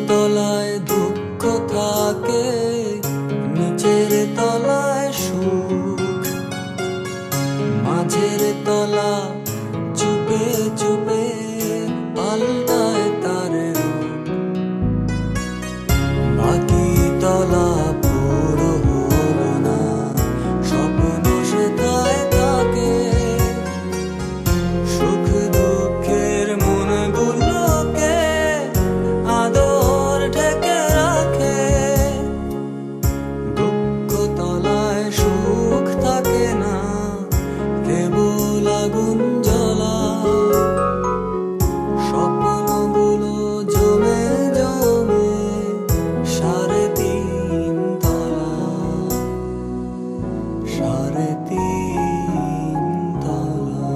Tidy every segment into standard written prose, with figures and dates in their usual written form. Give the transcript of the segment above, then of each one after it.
তলায় দুঃখ থাকে, নিচের তলায় সুখ, মাঝের তলা চুপে চুপে পাল্টায় তার রূপ, বাকি তলা পুরো হলো না, স্বপ্ন সেথায় থাকে, সুখ দুঃখের মনগুলোকে আদর ঢেকে রাখে, দুঃখ তলায় সুখ থাকে না, কেবল আগুন জ্বলা, স্বপ্নগুলো জমে জমে সাড়ে তিন তলা, সাড়ে তিন তলা।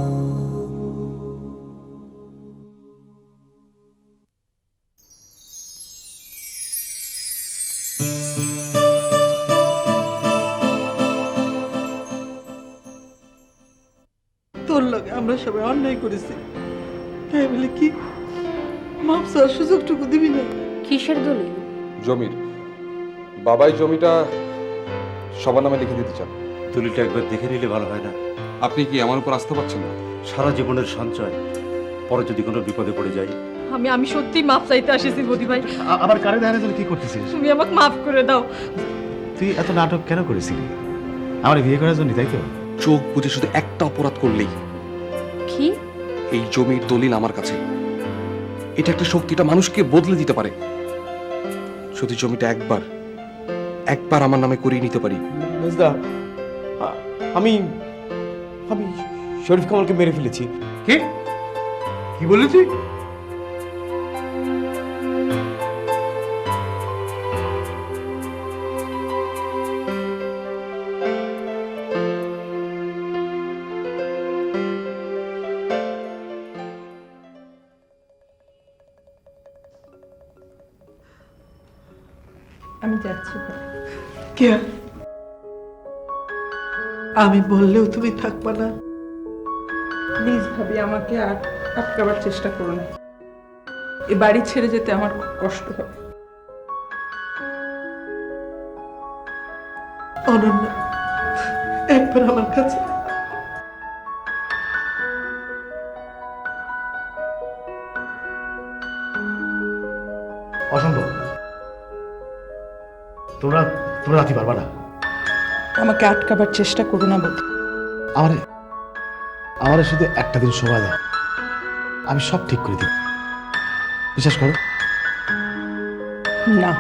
তোর লগে আমরা সবাই অন্যায় করেছি, তাই বলে কি মাপ চাওয়ার সুযোগটুকু দিবি না? কিসের দলিল? জমির বাবাই জমিটা সবার নামে লিখে দিতে চান। দলিলটা একবার দেখে নিলে ভালো হয় না? আপনি কি আমার উপর আসতে পারছেন না? সারা জীবনের সঞ্চয়, পরে যদি কোনো বিপদে পড়ে যাই। আমি সত্যি মাপ চাইতে আসিছি বদি ভাই। আবার কারে দেখা জন্য কি করতেছিস? তুমি আমাকে মাফ করে দাও। তুই এত নাটক কেন করেছিলি? আমার বিয়ে করার জন্য, তাই তো? চোখ বুঝে শুধু একটা অপরাধ করলেই, কি? এই জমির দলিল আমার কাছে। এটা একটা শক্তিটা মানুষকে বদলে দিতে পারে। শুধু জমিটা একবার আমার নামে করিয়ে নিতে পারি। মেজদা, আমি আমি শরীফ কামালকে মেরে ফেলেছি। কি কি বললি তুই? আমি যাচ্ছি। কে? আমি বললেও তুমি থাকবা না? প্লিজ ভাবি, আমাকে আর আটকাবার চেষ্টা করো না। এ বাড়ি ছেড়ে যেতে আমার খুব কষ্ট হবে। অনন্যা, একবার আমার কাছে। অসম্ভব, তোমরা তোমরা রাখতে পারবা না। আমাকে আটকাবার চেষ্টা করো না বৌদি। আমারে আমারে শুধু একটা দিন সময় দাও, আমি সব ঠিক করে দিব। বিশ্বাস করো। না,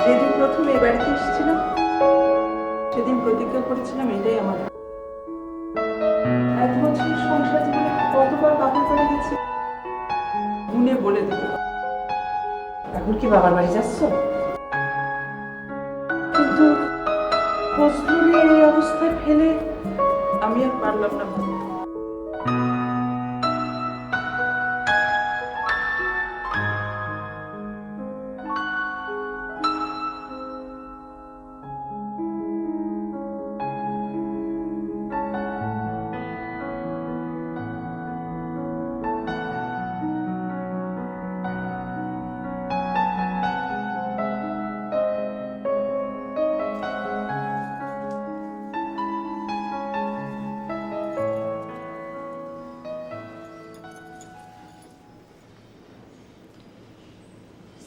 যেদিন প্রথম এই বাড়িতে এসেছিলাম সেদিন প্রতিজ্ঞা করেছিলাম এটাই আমার। এক বছর সংসার জীবনে কতবার বাপের বাড়ি গেছি গুনে বলে দিতে পারবো। এখন কি বাবার বাড়ি যাচ্ছ? কিন্তু ফজলুরে এই অবস্থায় ফেলে আমি আর পারলাম না।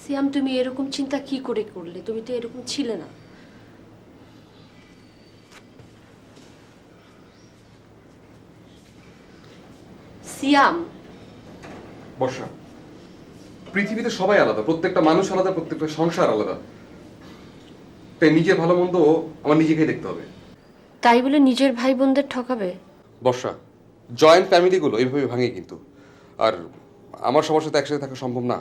সিয়াম, তুমি এরকম চিন্তা কি করে করলে? তুমি তো এরকম ছিলে না। সিয়াম, বর্ষা, পৃথিবীতে সবাই আলাদা, প্রত্যেকটা মানুষ আলাদা, প্রত্যেকটা সংসার আলাদা। তাই নিজের ভালো মন্দ আমার নিজেকেই দেখতে হবে। তাই বলে নিজের ভাই বোনদের ঠকাবে? বর্ষা, জয়েন্ট ফ্যামিলিগুলো এইভাবে ভাঙে কিন্তু। আর আমার সবার সাথে একসাথে থাকা সম্ভব না।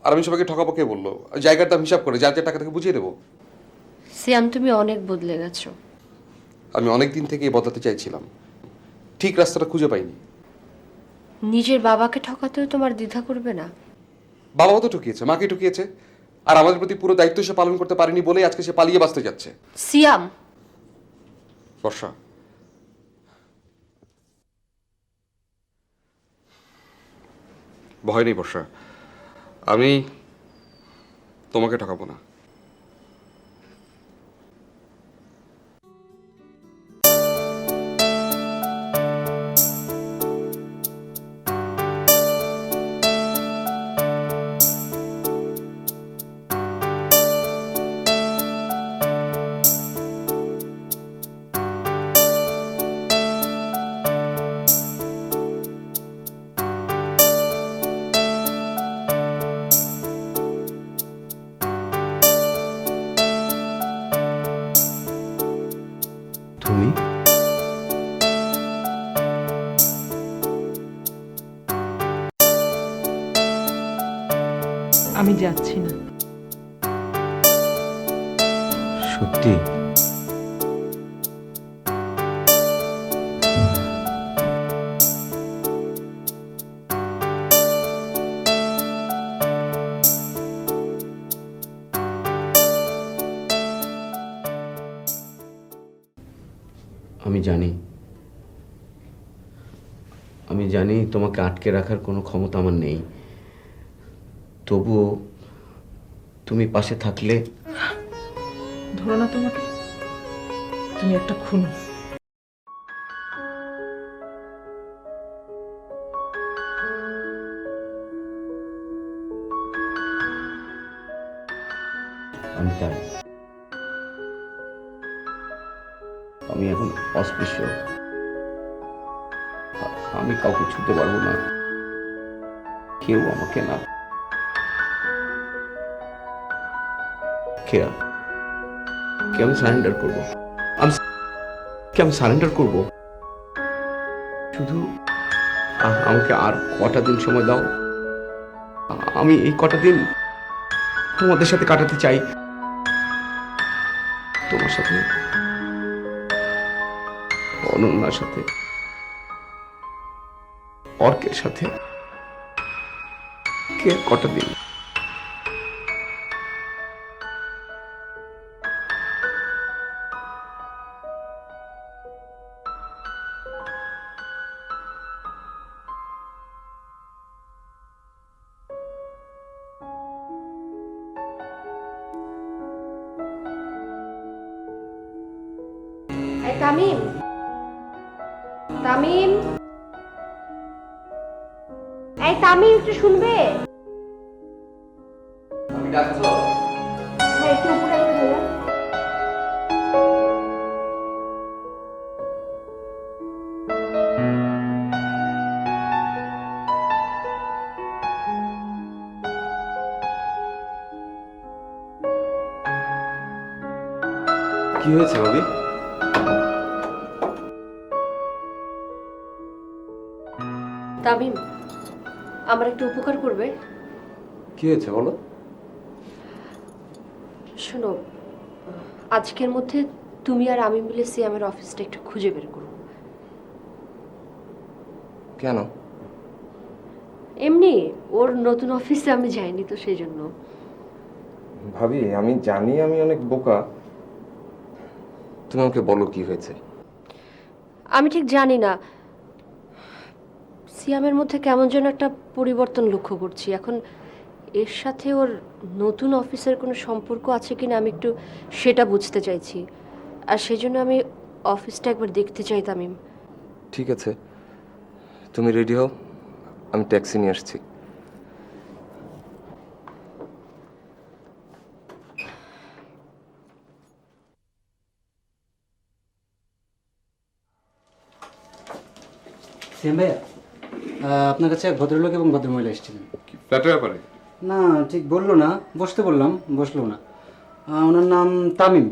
আর আমি সবাইকে ঠকাবো কে বললো? জায়গার দাম হিসাব করে যার যার টাকা থেকে বুঝিয়ে দেবো। সিয়াম, তুমি অনেক বদলে গেছো। আমি অনেক দিন থেকেই বদলাতে চাইছিলাম, ঠিক রাস্তাটা খুঁজে পাইনি। নিজের বাবাকে ঠকাতেও তোমার দ্বিধা করবে না? বাবাও তো ঠকিয়েছে, মাকে ঠকিয়েছে। আর আমাদের প্রতি পুরো দায়িত্ব সে পালন করতে পারেনি বলেই আজকে সে পালিয়ে বাঁচতে যাচ্ছে। সিয়াম, বর্ষা, ভয় নেই বর্ষা, আমি তোমাকে ঠকাবো না। তুমি আমি যাচ্ছি না। সত্যি? আমি জানি তোমাকে আটকে রাখার কোনো ক্ষমতা আমার নেই, তবুও তুমি পাশে থাকলে। ধরো না তোমাকে, তুমি একটা খুনি। আমি তাই, আমি এখন অস্পৃশ্য, আমি কাউকে ছুতে পারবো না, কেউ আমাকে না। কে আমি সারেন্ডার করবো? আমি সারেন্ডার করবো? শুধু আমাকে আর কটা দিন সময় দাও। আমি এই কটা দিন তোমাদের সাথে কাটাতে চাই, তোমার সাথে, অনন্যার সাথে, অর্কের সাথে। কে কটা দিন। তামিম, তামিম, এই তামিম, একটু শুনবে? হ্যাঁ, একটু উপরে আসতে ভাইয়া। কি হয়েছে ভাবি? তামিম, আমার একটু উপকার করবে? কি হয়েছে বলো? শোনো, আজকের মধ্যে তুমি আর আমি মিলে সিয়ামের অফিসটা একটু খুঁজে বের করো। কেন? এমনি ওর নতুন অফিসে আমি যাইনি তো, সেই জন্য। ভাবি, আমি জানি আমি অনেক বোকা, তুমি আমাকে বলো কি হয়েছে। আমি ঠিক জানি না, সিয়ামের মধ্যে কেমন যেন একটা পরিবর্তন লক্ষ্য করছি এখন। এর সাথে ওর নতুন অফিসের কোনো সম্পর্ক আছে কিনা আমি একটু সেটা বুঝতে চাইছি। আর সেজন্য আমি অফিসটা একবার দেখতে চাই। তামিম, ঠিক আছে, তুমি রেডি হও, আমি ট্যাক্সি নিয়ে আসছি। সিয়াম ভাইয়া, আপনার কাছে এক ভদ্রলোক এবং ভদ্রমহিলা এসেছিলেন। ফ্ল্যাটের ব্যাপারে? না, ঠিক বললো না, বসতে বললাম, বসলো না। ওনার নাম তামিম।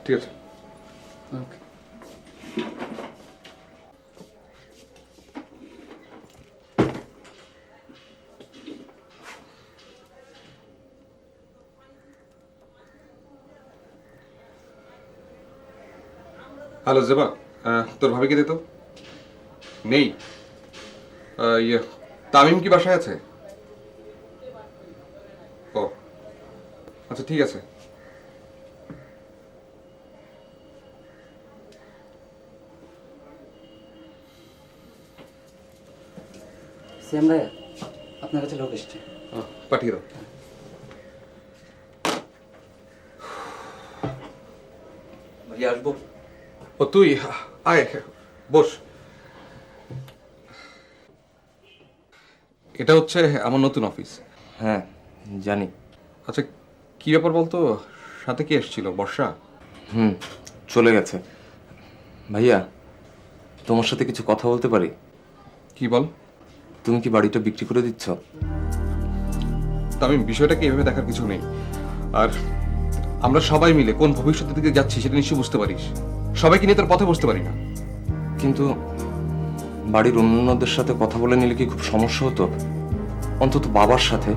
ঠিক আছে। ওকে। হ্যালো জেবা, তোর ভাবিকে দে তো। নেই? তামিম কি বাসায় আছে? ও আচ্ছা, ঠিক আছে। সিয়াম ভাইয়া, আপনার কাছে লোক এসছে। পাঠিয়ে দাও। ভাইয়া আসবো? ও তুই আয়, বস। এটা হচ্ছে আমার নতুন অফিস। হ্যাঁ জানি। আচ্ছা, কি ব্যাপার বলতো? সাথে কি এসেছিল? বর্ষা? চলে গেছে। ভাইয়া, তোমার সাথে কিছু কথা বলতে পারি? কি বল? তুমি কি বাড়িটা বিক্রি করে দিচ্ছ? তা আমি বিষয়টাকে এভাবে দেখার কিছু নেই। আর আমরা সবাই মিলে কোন ভবিষ্যতের দিকে যাচ্ছি সেটা নিশ্চয়ই বুঝতে পারিস। সবাইকে নিয়ে তোর পথে বসতে পারি না। কিন্তু বাড়ির অন্যদের সাথে কথা বলে নিলে কি খুব সমস্যা হতো? অন্তত বাবার সাথে।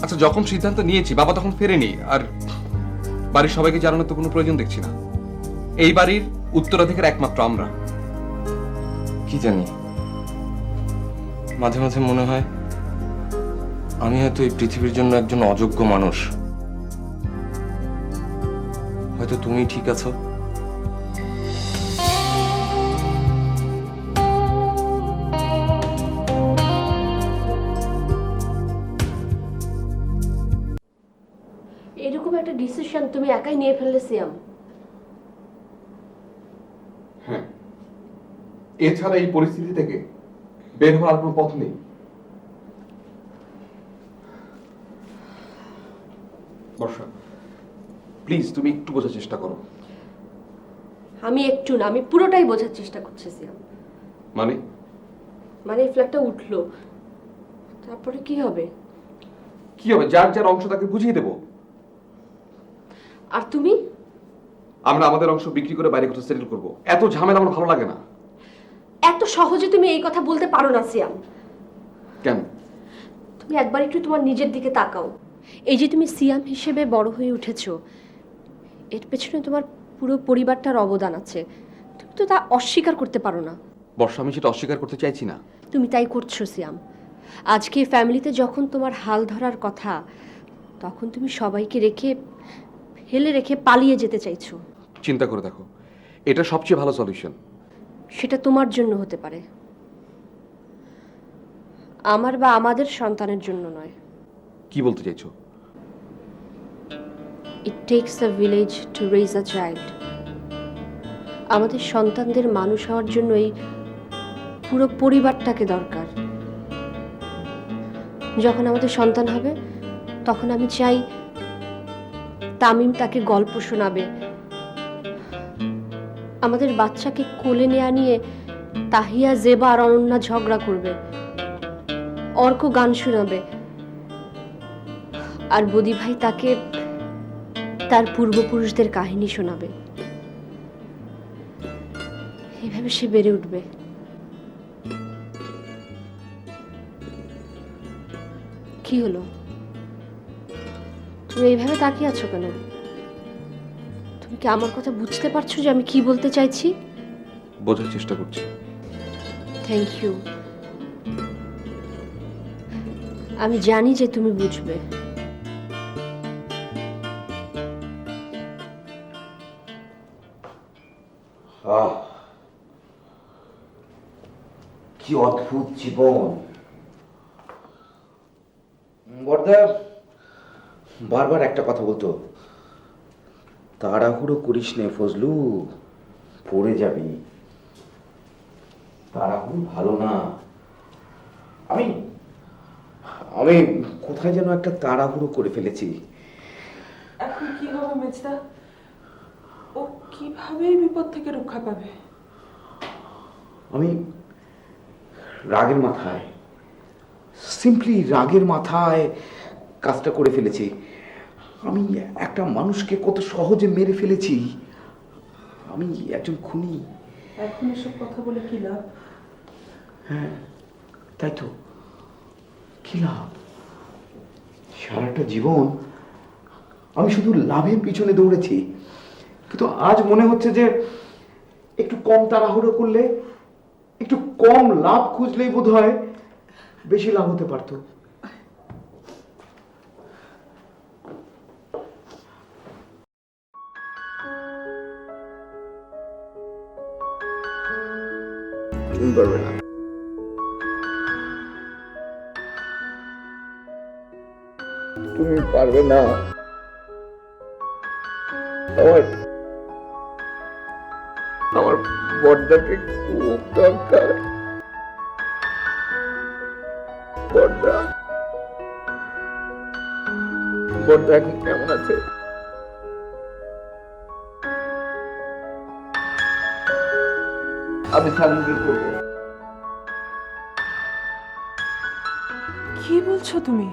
আচ্ছা, যখন সিদ্ধান্ত নিয়েছি বাবা তখন ফেরেনি। আর বাড়ির সবাইকে জানানোর তো কোনো প্রয়োজন দেখছি না। এই বাড়ির উত্তরাধিকার একমাত্র আমরা। কি জানি, মাঝে মাঝে মনে হয় আমি হয়তো এই পৃথিবীর জন্য একজন অযোগ্য মানুষ। হয়তো তুমি ঠিক আছো। এরকম একটা ডিসিশন তুমি একাই নিয়ে ফেললে সিয়াম। হ্যাঁ, এছাড়া এই পরিস্থিতি থেকে বের হওয়ার কোনো পথ নেই। বর্ষা, প্লিজ তুমি একটু বোঝার চেষ্টা করো। আমি একটু না, আমি পুরোটাই বোঝার চেষ্টা করছি সিয়াম। মানে? মানে এই ফ্ল্যাটটা উঠলো, তারপরে কি হবে? কি হবে? যার যার অংশ তাকে বুঝিয়ে দেবো। আর তুমি? আমরা আমাদের অংশ বিক্রি করে বাইরে কোথাও সেটেল করবো। এত ঝামেলা আমার ভালো লাগে না। এত সহজে তুমি এই কথা বলতে পারো না সিয়াম। কেন? তুমি একবার একটু তোমার নিজের দিকে তাকাও। এই যে তুমি সিয়াম হিসেবে বড় হয়ে উঠেছো, এর পেছনে তোমার পুরো পরিবারটার অবদান আছে। তুমি তো তা অস্বীকার করতে পারো না। বর্ষা, আমি সেটা অস্বীকার করতে চাইছি না। তুমি তাই করছো সিয়াম। আজকে ফ্যামিলিতে যখন তোমার হাল ধরার কথা, তখন তুমি সবাইকে ফেলে রেখে পালিয়ে যেতে চাইছো। চিন্তা করে দেখো, এটা সবচেয়ে ভালো সলিউশন। সেটা তোমার জন্য হতে পারে, আমার বা আমাদের সন্তানের জন্য নয়। কি বলতে চাইছো? It takes a village to raise a child. আমাদের সন্তানদের মানুষ হওয়ার জন্য এই পুরো পরিবারটাকে দরকার। যখন আমাদের সন্তান হবে, তখন আমি চাই তামিম তাকে গল্প শোনাবে। আমাদের বাচ্চাকে কোলে নেয়া নিয়ে তাহিয়া, জেবা আর অনন্যা ঝগড়া করবে। অর্ক গান শোনাবে, আর বদি ভাই তাকে তার পূর্বপুরুষদের কাহিনী শোনাবে। এইভাবে সে বেড়ে উঠবে। কি হলো? তুমি এইভাবে তাকিয়ে আছো কেন? তুমি কি আমার কথা বুঝতে পারছো যে আমি কি বলতে চাইছি? বোঝার চেষ্টা করছি। Thank you. আমি জানি যে তুমি বুঝবে। কি অদ্ভুত জীবন। বর্দা বারবার একটা কথা বলতো, তাড়াহুড়ো করিস নে ফজলু, পড়ে যাবি। তাড়াহুড়ো ভালো না। আমি আমি কোথায় যেন একটা তাড়াহুড়ো করে ফেলেছি। এখন কি হবে মেজদা? ও কিভাবে এই বিপদ থেকে রক্ষা পাবে? আমি রাগের মাথায়, সিম্পলি রাগের মাথায় কাজটা করে ফেলেছি। আমি একটা মানুষকে কত সহজে মেরে ফেলেছি। আমি একজন খুনি। এখন এসব কথা বলে কি লাভ? হ্যাঁ, তাই তো, কি লাভ? সারাটা জীবন আমি শুধু লাভের পিছনে দৌড়েছি, কিন্তু আজ মনে হচ্ছে যে একটু কম তাড়াহুড়ো করলে, একটু কম লাভ খুঁজলেই বোধহয় বেশি লাভ হতে পারতো। তুমি পারবে না। তুমি পারবে না। আমার আমার বড়দাকে খুব দরকার। বড়দা, বড়দা এখন কেমন আছে? আমি সারেন্ডার করবো। কি বলছো তুমি?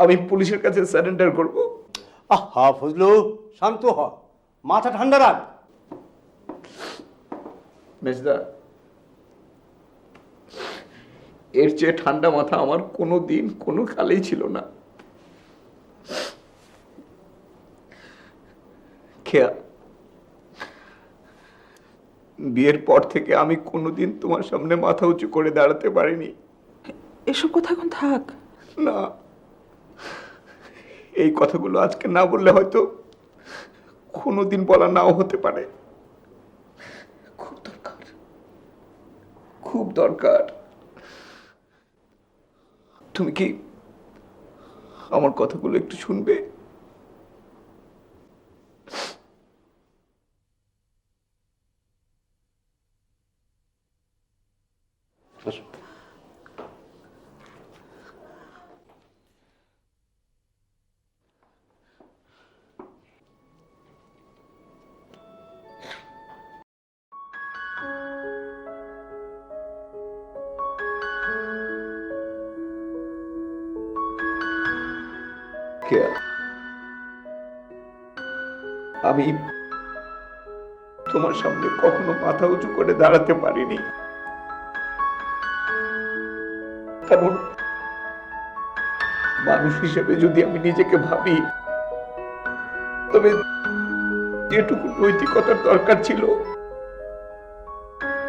আমি পুলিশের কাছে সারেন্ডার করবো। আহা ফজলু, শান্ত হ, মাথা ঠান্ডা রাখ। মেজদা, এর চেয়ে ঠান্ডা মাথা আমার কোনো দিন কোনো কালেই ছিল না। খেয়া, বিয়ের পর থেকে আমি কোনোদিন তোমার সামনে মাথা উঁচু করে দাঁড়াতে পারিনি। এসব কথা এখন থাক। না, এই কথাগুলো আজকে না বললে হয়তো কোনোদিন বলা নাও হতে পারে। খুব দরকার, খুব দরকার। তুমি কি আমার কথাগুলো একটু শুনবে? আমি তোমার সামনে কখনো মাথা উঁচু করে দাঁড়াতে পারিনি, কারণ মানুষ হিসেবে যদি আমি নিজেকে ভাবি, তবে যেটুকু নৈতিকতার দরকার ছিল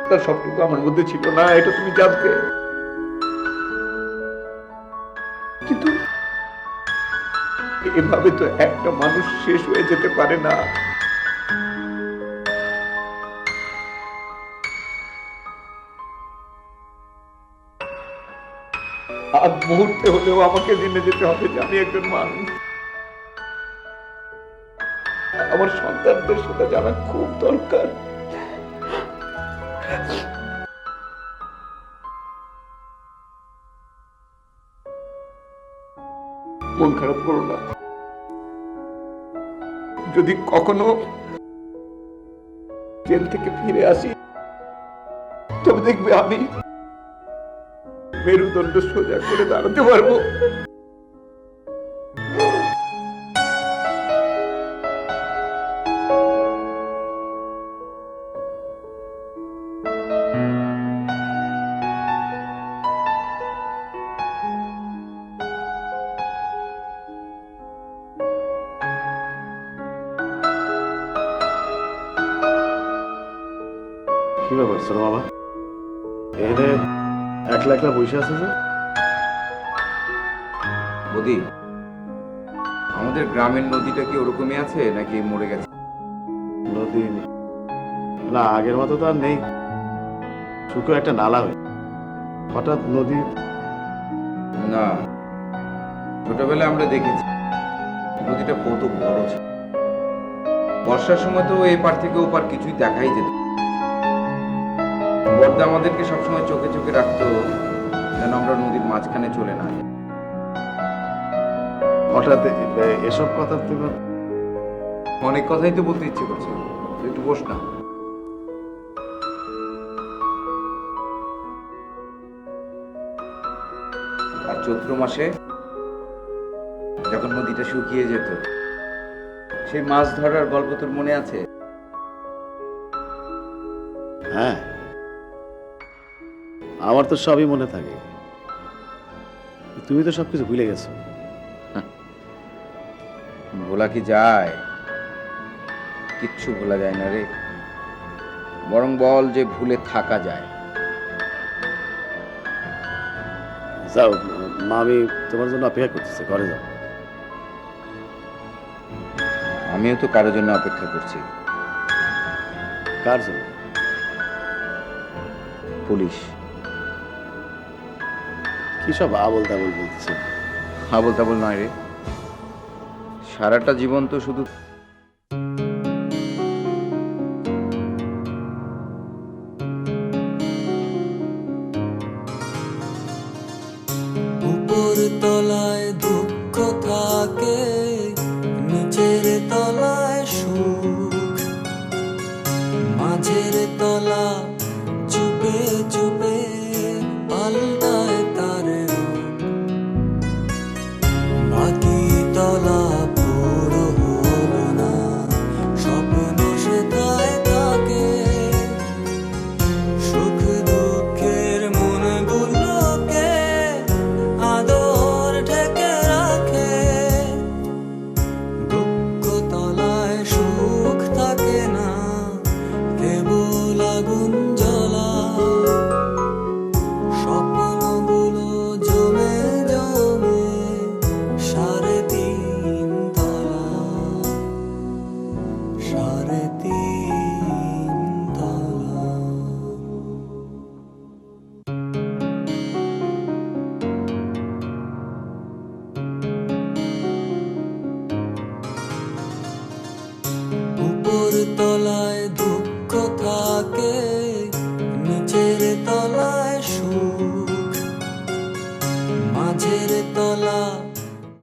তার সবটুকু আমার মধ্যে ছিল না, এটা তুমি জানতে। কিন্তু এভাবে তো একটা মানুষ শেষ হয়ে যেতে পারে না। আজ মুহূর্তে হলেও আমাকে জেনে যেতে হবে যে আমি একজন মানুষ। আমার সন্তানদের সেটা জানা খুব দরকার। মন খারাপ করো না। যদি কখনো জেল থেকে ফিরে আসি, তবে দেখবে আমি মেরুদণ্ড সোজা করে দাঁড়াতে পারবো। কি ব্যাপার ছোট বাবা, এখানে একলা একলা বসে আছে যে? বদি, আমাদের গ্রামের নদীটা কি ওরকমই আছে নাকি মরে গেছে? নদী না, আগের মতো তো আর নেই, শুকনো একটা নালা হয়ে হঠাৎ নদী। না, ছোটবেলায় আমরা দেখেছি নদীটা কত বড় ছিল। বর্ষার সময় তো এই পার থেকে ওপার কিছুই দেখাই যেত। বড়দা আমাদেরকে সবসময় চোখে চোখে রাখতো যেন আমরা নদীর মাঝখানে চলে না যাই। হঠাৎ এসব কথা তুমি? অনেক কথাই তো বলতে ইচ্ছে করছে, একটু বস না। আর চৈত্র মাসে যখন নদীটা শুকিয়ে যেত, সেই মাছ ধরার গল্প তোর মনে আছে? হ্যাঁ, আমার তো সবই মনে থাকে। তুমি তো সবকিছু ভুলে গেছো। ভোলা কি যায়? কিচ্ছু ভোলা যায় না রে, বরং বল যে ভুলে থাকা যায়। যাও মা, আমি তোমার জন্য অপেক্ষা করতেছি, ঘরে যাও। আমিও তো কারোর জন্য অপেক্ষা করছি। কার জন্য? পুলিশ। কি সব আবল তাবল বলতেছে? আবল তাবল নয় রে, সারাটা জীবন তো শুধু উপর তলায় দুঃখ থাকে, নিচের তলায় সুখ, মাঝের তলা চুপে চুপে পাল্টায় তার রূপ, বাকি তলা পুরো হলো না, স্বপ্ন সেথায় থাকে, সুখ দুঃখের মনগুলোকে আদর ঢেকে রাখে, দুঃখ তলায় সুখ থাকে না, কেবল আগুন জ্বলা, স্বপ্নগুলো জমে জমে সাড়ে তিন তলা, সাড়ে তিন তলা। উপর তলায় দুঃখ থাকে,